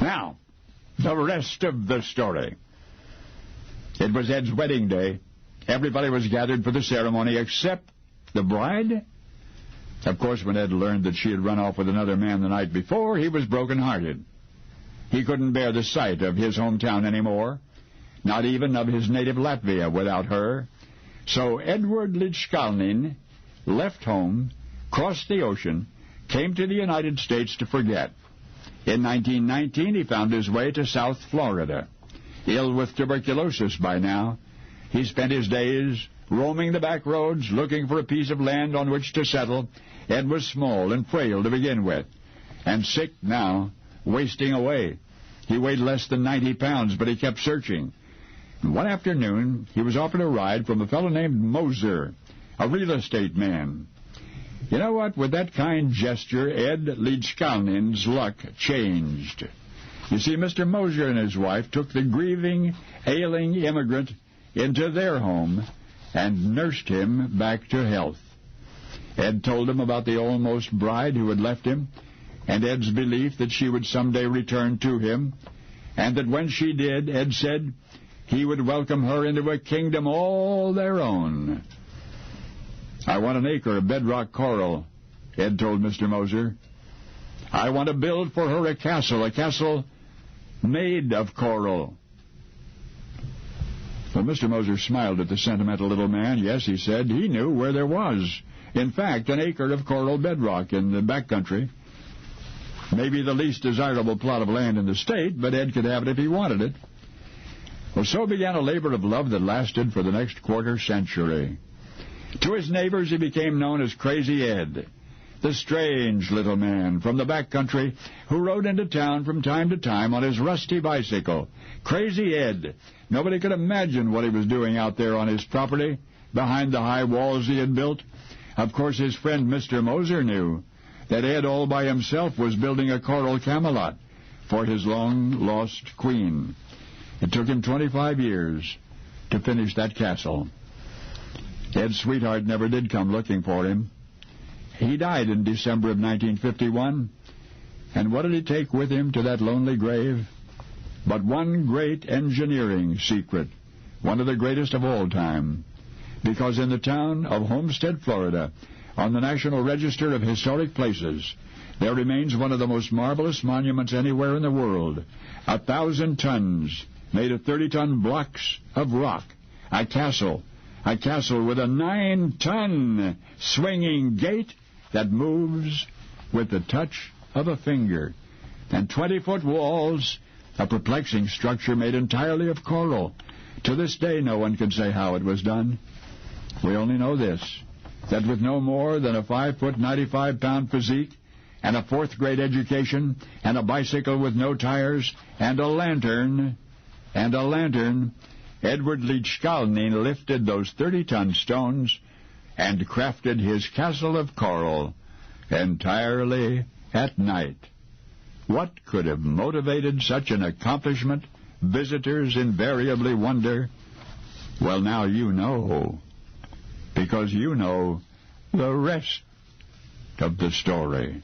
Now, the rest of the story. It was Ed's wedding day. Everybody was gathered for the ceremony except the bride. Of course, when Ed learned that she had run off with another man the night before, he was broken-hearted. He couldn't bear the sight of his hometown anymore, not even of his native Latvia without her. So Edward Lichkalnin left home, crossed the ocean, came to the United States to forget. In 1919, he found his way to South Florida. Ill with tuberculosis by now, he spent his days roaming the back roads, looking for a piece of land on which to settle. Ed was small and frail to begin with, and sick now, wasting away. He weighed less than 90 pounds, but he kept searching. And one afternoon, he was offered a ride from a fellow named Moser, a real estate man. You know what? With that kind gesture, Ed Lichkalnin's luck changed. You see, Mr. Moser and his wife took the grieving, ailing immigrant into their home and nursed him back to health. Ed told him about the almost bride who had left him, and Ed's belief that she would someday return to him, and that when she did, Ed said, he would welcome her into a kingdom all their own. I want an acre of bedrock coral, Ed told Mr. Moser. I want to build for her a castle made of coral. Well, Mr. Moser smiled at the sentimental little man. Yes, he said, he knew where there was, in fact, an acre of coral bedrock in the back country. Maybe the least desirable plot of land in the state, but Ed could have it if he wanted it. Well, so began a labor of love that lasted for the next quarter century. To his neighbors, he became known as Crazy Ed, the strange little man from the back country who rode into town from time to time on his rusty bicycle. Crazy Ed. Nobody could imagine what he was doing out there on his property, behind the high walls he had built. Of course, his friend Mr. Moser knew that Ed all by himself was building a coral Camelot for his long-lost queen. It took him 25 years to finish that castle. Ed's sweetheart never did come looking for him. He died in December of 1951, and what did he take with him to that lonely grave? But one great engineering secret, one of the greatest of all time, because in the town of Homestead, Florida, on the National Register of Historic Places, there remains one of the most marvelous monuments anywhere in the world, 1,000 tons, made of 30-ton blocks of rock, a castle with a 9-ton swinging gate that moves with the touch of a finger, and 20-foot walls, a perplexing structure made entirely of coral. To this day, no one can say how it was done. We only know this, that with no more than a 5-foot, 95-pound physique, and a 4th-grade education, and a bicycle with no tires, and a lantern, Edward Lichkalnin lifted those 30-ton stones and crafted his castle of coral entirely at night. What could have motivated such an accomplishment? Visitors invariably wonder. Well, now you know, because you know the rest of the story.